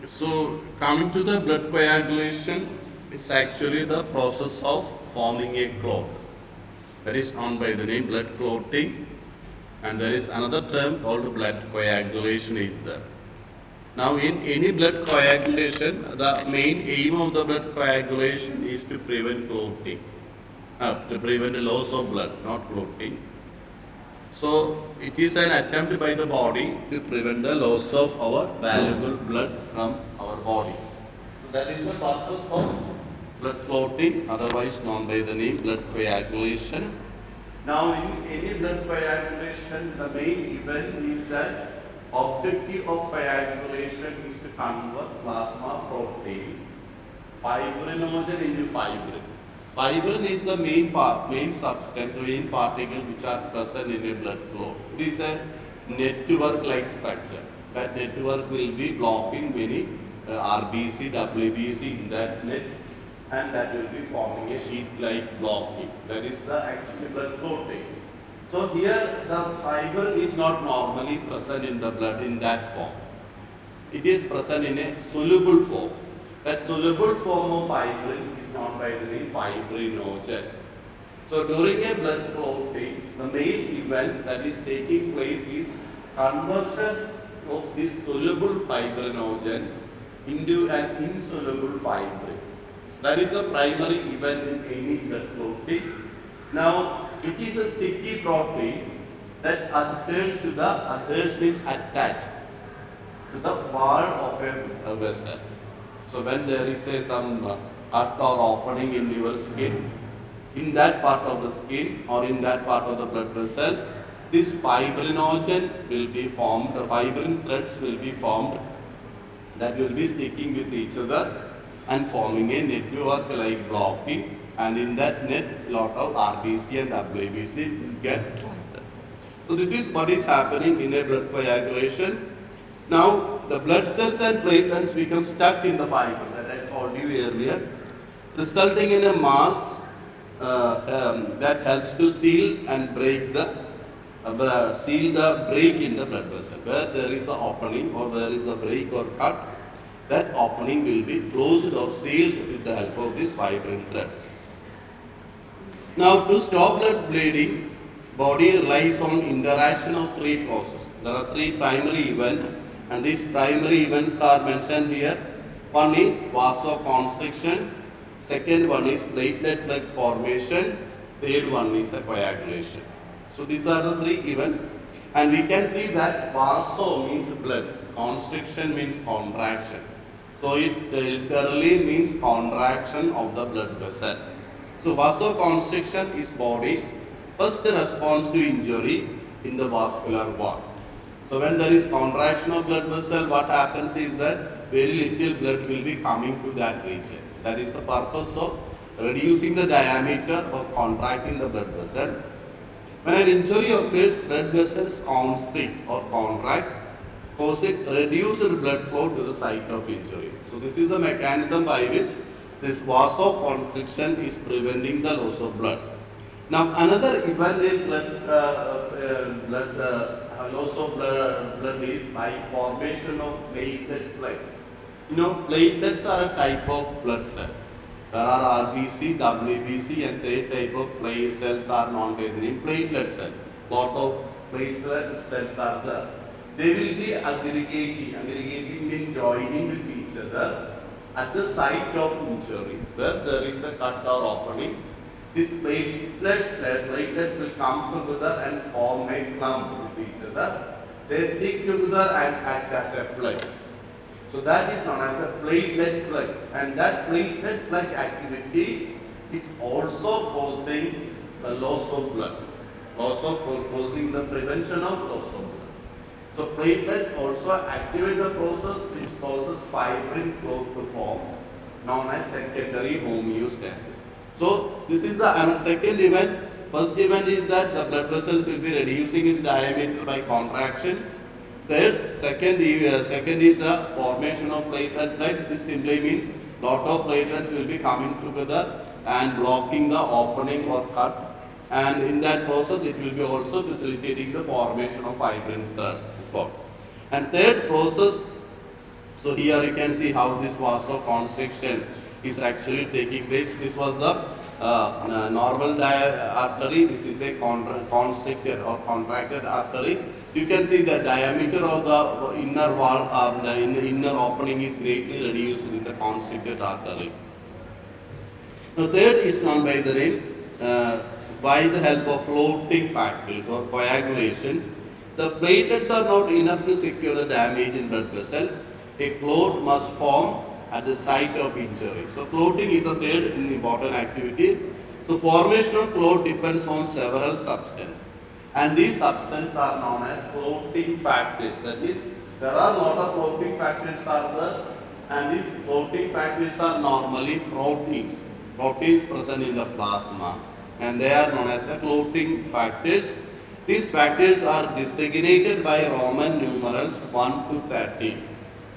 So coming to the blood coagulation, it's actually the process of forming a clot. That is known by the name blood clotting, and there is another term called blood coagulation is there. Now in any blood coagulation, the main aim of the blood coagulation is to prevent clotting, to prevent loss of blood, not clotting. So it is an attempt by the body to prevent the loss of our valuable blood from our body. So that is the purpose of blood clotting, otherwise known by the name blood coagulation. Now in any blood coagulation, the main event is that objective of coagulation is to convert plasma protein fibrinogen into fibrin. Fibrin is the main substance, main particle which are present in a blood flow. It is a network-like structure. That network will be blocking many RBC, WBC in that net, and that will be forming a sheet-like blocking. That is the actual blood protein. So here the fiber is not normally present in the blood in that form. It is present in a soluble form. That soluble form of fibrin is known by the name fibrinogen. So during a blood clotting, the main event that is taking place is conversion of this soluble fibrinogen into an insoluble fibrin. So that is the primary event in any blood clotting. Now, it is a sticky protein that adheres means attached to the wall of a vessel. So when there is some cut or opening in your skin, in that part of the skin or in that part of the blood vessel, this fibrinogen will be formed, the fibrin threads will be formed that will be sticking with each other and forming a network like blocking, and in that net lot of RBC and WBC will get trapped. So this is what is happening in a blood coagulation. Now the blood cells and platelets become stuck in the fiber that I told you earlier, resulting in a mass that helps to seal and break the break in the blood vessel. Where there is a opening or where is a break or cut, that opening will be closed or sealed with the help of these fibrin threads. Now to stop blood bleeding, body relies on interaction of three processes. There are three primary events, and these primary events are mentioned here. One is vasoconstriction, second one is platelet plug formation, third one is the coagulation. So these are the three events, and we can see that vaso means blood, constriction means contraction. So it literally means contraction of the blood vessel. So vasoconstriction is body's first response to injury in the vascular wall. So when there is contraction of blood vessel, what happens is that very little blood will be coming to that region. That is the purpose of reducing the diameter or contracting the blood vessel. When an injury occurs, blood vessels constrict or contract, causing reduced blood flow to the site of injury. So this is the mechanism by which this vasoconstriction is preventing the loss of blood. Now another event in loss of blood is by formation of platelet plug. You know, platelets are a type of blood cell. There are RBC, WBC, and third type of platelet cells are known by the name platelet cell. Lot of platelet cells are there. They will be aggregating means joining with each other at the site of injury where there is a cut or opening. These platelets will come together and form a clump with each other. They stick together and act as a plug. So that is known as a platelet plug, and that platelet plug activity is also causing the loss of blood, also causing the prevention of loss of blood. So platelets also activate the process which causes fibrin clot to form, known as secondary homeostasis. So this is the second event. First event is that the blood vessels will be reducing its diameter by contraction. Second is the formation of platelet plug. This simply means lot of platelets will be coming together and blocking the opening or cut, and in that process it will be also facilitating the formation of fibrin clot. And third process So here you can see how this vasoconstriction is actually taking place. This was the normal artery. This is a constricted or contracted artery. You can see the diameter of the inner wall, the inner opening is greatly reduced in the constricted artery. Now third is known by the name by the help of clotting factors or coagulation. The platelets are not enough to secure the damage in blood vessel. A clot must form at the site of injury. So clotting is the third important activity. So formation of clot depends on several substances. And these substances are known as clotting factors. That is, there are a lot of clotting factors are there, and these clotting factors are normally proteins. Proteins present in the plasma, and they are known as the clotting factors. These factors are designated by Roman numerals 1 to 30.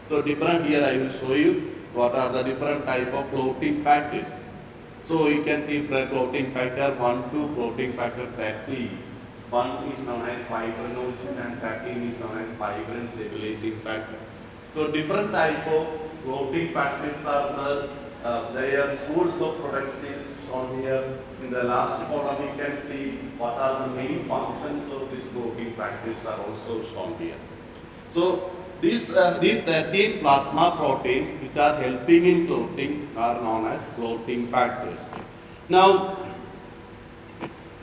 So different here I will show you what are the different type of clotting factors. So you can see for clotting factor 1 to clotting factor 30. 1 is known as fibrinogen and 13 is known as fibrin stabilizing factor. So different type of clotting factors are the their source of production is shown here. In the last column you can see what are the main functions of these clotting factors are also shown here. So these 13 plasma proteins which are helping in clotting are known as clotting factors. Now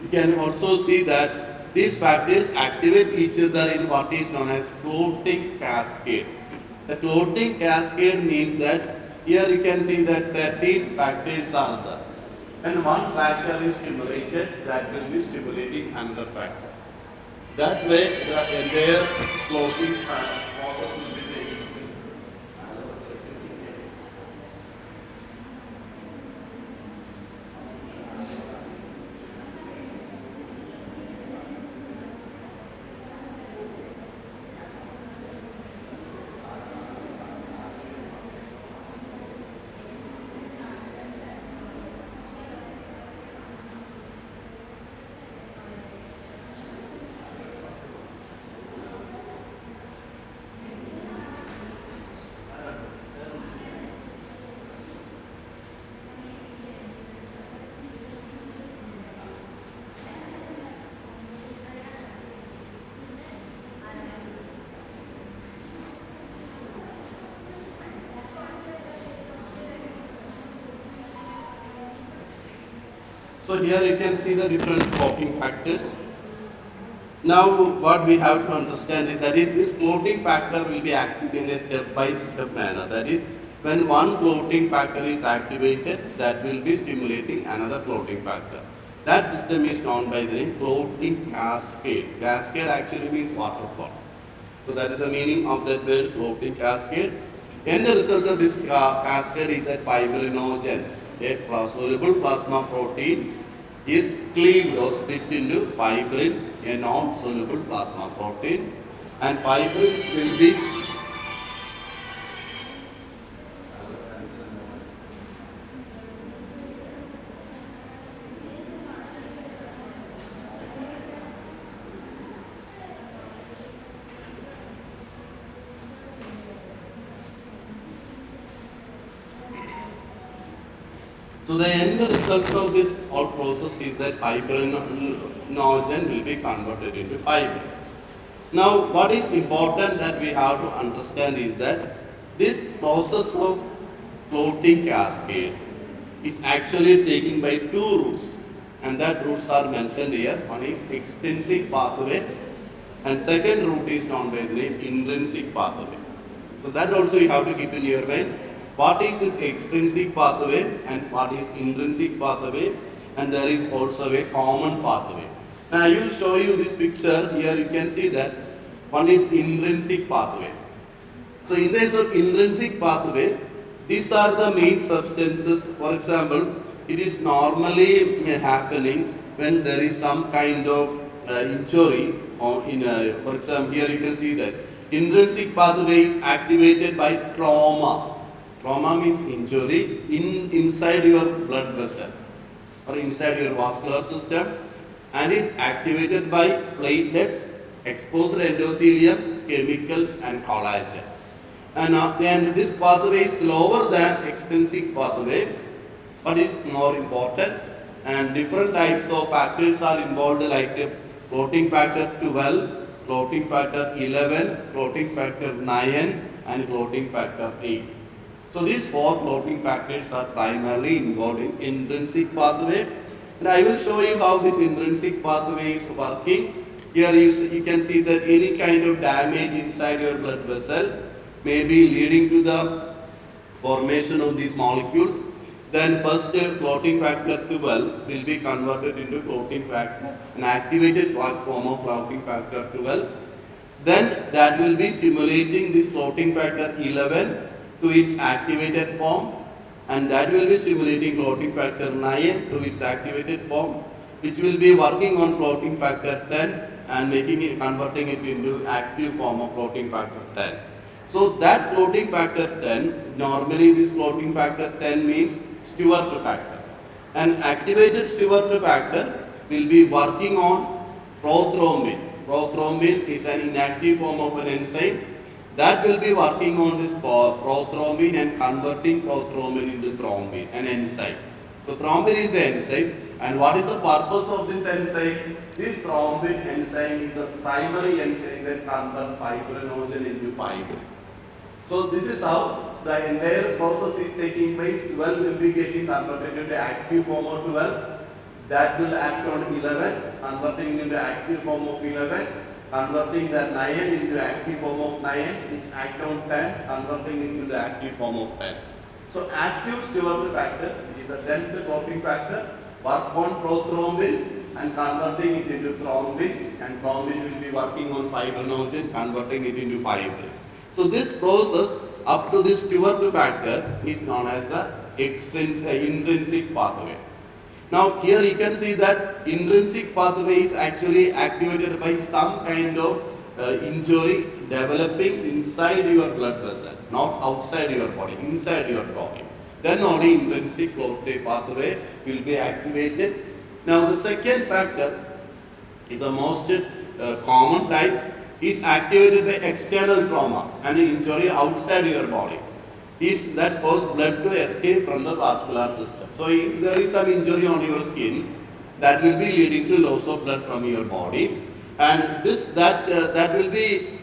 you can also see that these factors activate each other in what is known as clotting cascade. The clotting cascade means that here you can see that 13 factors are there. When one factor is stimulated, that will be stimulating another factor. That way the entire clotting process will be taking place. So here you can see the different clotting factors. Now what we have to understand is that is this clotting factor will be active in a step-by-step manner. That is, when one clotting factor is activated, that will be stimulating another clotting factor. That system is known by the name clotting cascade. Cascade actually means waterfall. So that is the meaning of that word clotting cascade. And the result of this cascade is that fibrinogen, a soluble plasma protein, is cleaved or split into fibrin, a non-soluble plasma protein, and fibrins will be so the end result of this whole process is that fibrinogen will be converted into fibrin. Now what is important that we have to understand is that this process of clotting cascade is actually taken by two routes, and that routes are mentioned here. One is extrinsic pathway and second route is known by the name intrinsic pathway. So that also you have to keep in your mind. What is this extrinsic pathway and what is intrinsic pathway, and there is also a common pathway. Now I will show you this picture. Here you can see that one is intrinsic pathway. So in case of intrinsic pathway, these are the main substances. For example, it is normally happening when there is some kind of injury or for example, here you can see that intrinsic pathway is activated by trauma. Trauma means injury inside your blood vessel or inside your vascular system, and is activated by platelets, exposed endothelium, chemicals and collagen. and this pathway is slower than extrinsic pathway, but is more important. And different types of factors are involved, like clotting factor 12, clotting factor 11, clotting factor 9, and clotting factor 8. So these four clotting factors are primarily involved in intrinsic pathway, and I will show you how this intrinsic pathway is working. Here you can see that any kind of damage inside your blood vessel may be leading to the formation of these molecules. Then first clotting factor 12 will be converted into clotting factor, an activated form of clotting factor 12. Then that will be stimulating this clotting factor 11 to its activated form, and that will be stimulating clotting factor 9 to its activated form, which will be working on clotting factor 10 and converting it into active form of clotting factor 10. So that clotting factor 10, normally this clotting factor 10 means Stewart factor. An activated Stewart factor will be working on prothrombin. Prothrombin is an inactive form of an enzyme that will be working on this prothrombin and converting prothrombin into thrombin, an enzyme. So thrombin is the enzyme, and what is the purpose of this enzyme? This thrombin enzyme is the primary enzyme that converts fibrinogen into fibrin. So this is how the entire process is taking place. 12 will be getting converted into active form of 12. That will act on 11, converting into active form of 11, converting the 9 into active form of 9, which act on 10, converting it into the active form of 10. So active Stewart factor is a 10th clotting factor, work on prothrombin and converting it into thrombin, and thrombin will be working on fibrinogen, converting it into fibrin. So this process up to this Stewart factor is known as the intrinsic pathway. Now here you can see that intrinsic pathway is actually activated by some kind of injury developing inside your blood vessel, not outside your body, inside your body. Then only intrinsic pathway will be activated. Now the second factor is the most common type, is activated by external trauma and injury outside your body. Is that cause blood to escape from the vascular system. So if there is some injury on your skin, that will be leading to loss of blood from your body, and that will be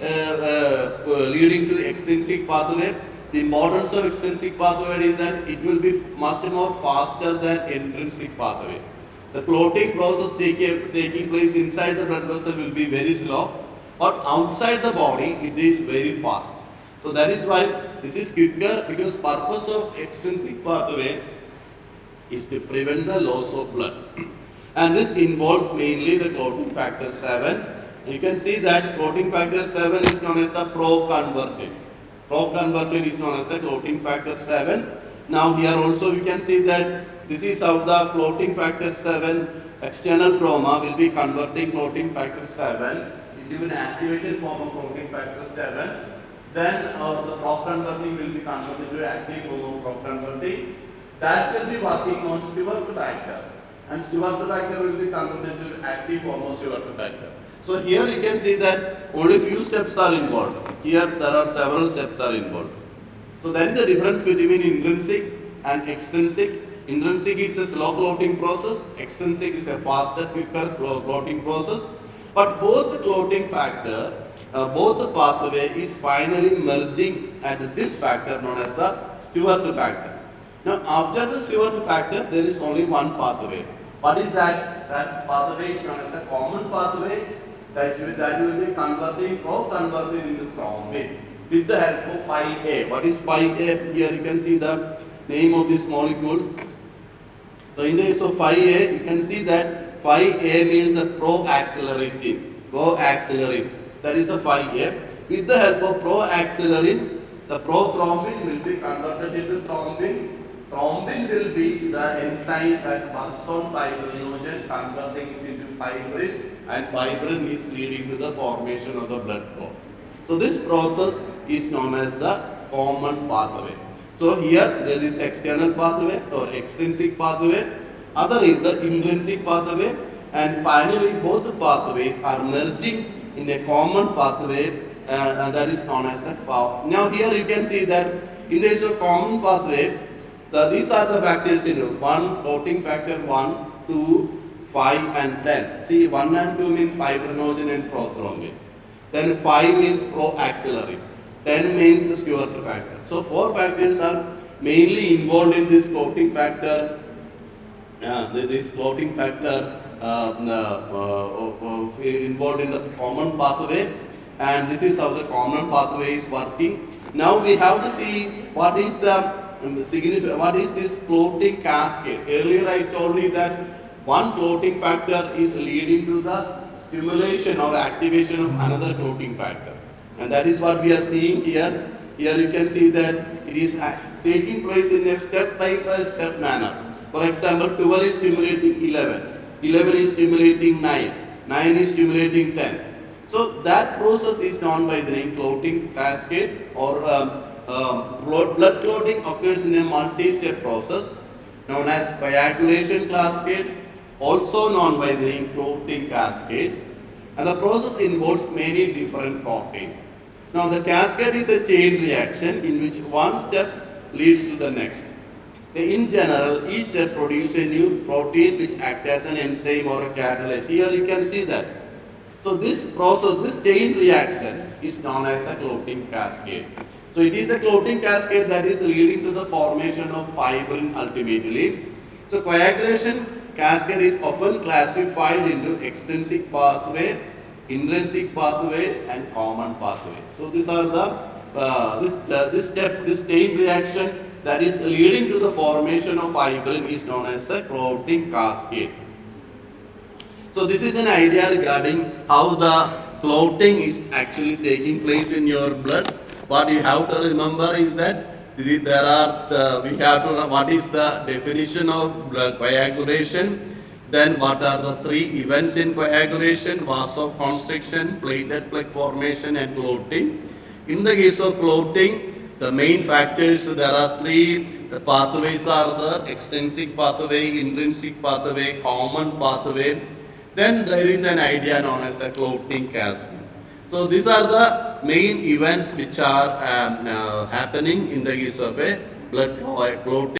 leading to extrinsic pathway. The importance of extrinsic pathway is that it will be much more faster than intrinsic pathway. The clotting process taking place inside the blood vessel will be very slow, but outside the body it is very fast. So that is why this is quicker, because purpose of extrinsic pathway is to prevent the loss of blood. And this involves mainly the clotting factor 7. You can see that clotting factor 7 is known as a pro-convertin. Pro-convertin is known as a clotting factor 7. Now here also we can see that this is how the clotting factor 7 external trauma will be converting clotting factor 7 into an activated form of clotting factor 7. Then the pro-convertin will be converted to active form of pro-convertin. That will be working on Stewart factor, and Stewart factor will be converted to active form of Stewart factor. So here you can see that only few steps are involved. Here there are several steps are involved. So there is a difference between intrinsic and extrinsic. Intrinsic is a slow clotting process. Extrinsic is a faster, quicker slow clotting process. But both the clotting factor, both the pathway is finally merging at this factor known as the Stewart factor. Now after the Stewart factor, there is only one pathway. What is that? That pathway is known as a common pathway that will be pro-converting into thrombin with the help of 5A. What is 5A? Here you can see the name of this molecule. So in the case of 5A, you can see that 5A means the pro-acceleratin. Pro-acceleratin. That is a 5A. With the help of pro-acceleratin, the prothrombin will be converted into thrombin. Thrombin will be the enzyme that works on fibrinogen, converting it into fibrin, and fibrin is leading to the formation of the blood clot. So this process is known as the common pathway. So here there is external pathway or extrinsic pathway, other is the intrinsic pathway, and finally both pathways are merging in a common pathway and that is known as a path. Now here you can see that in the case of common pathway, these are the factors in 1, clotting factor 1, 2, 5 and 10. See 1 and 2 means fibrinogen and prothrombin. Then 5 means pro-axillary. 10 means the Stewart factor. So 4 factors are mainly involved in this clotting factor. This clotting factor involved in the common pathway, and this is how the common pathway is working. Now we have to see what is the what is this clotting cascade. Earlier I told you that one clotting factor is leading to the stimulation or activation of another clotting factor, and that is what we are seeing here. Here you can see that it is taking place in a step by step manner. For example, 12 is stimulating 11, 11 is stimulating 9, 9 is stimulating 10. So that process is known by the name clotting cascade, or blood clotting occurs in a multi-step process known as coagulation cascade, also known by the name clotting cascade, and the process involves many different proteins. Now the cascade is a chain reaction in which one step leads to the next. In general, each step produces a new protein which acts as an enzyme or a catalyst. Here you can see that. So this process, this chain reaction is known as a clotting cascade. So it is the clotting cascade that is leading to the formation of fibrin ultimately. So coagulation cascade is often classified into extrinsic pathway, intrinsic pathway and common pathway. So these are the this chain reaction that is leading to the formation of fibrin is known as the clotting cascade. So this is an idea regarding how the clotting is actually taking place in your blood. What you have to remember is that what is the definition of blood coagulation, then what are the 3 events in coagulation: vasoconstriction, platelet plaque formation and clotting. In the case of clotting, the main factors, there are 3 pathways are there: extrinsic pathway, intrinsic pathway, common pathway. Then there is an idea known as a clotting cascade. So these are the main events which are happening in the case of a blood clotting.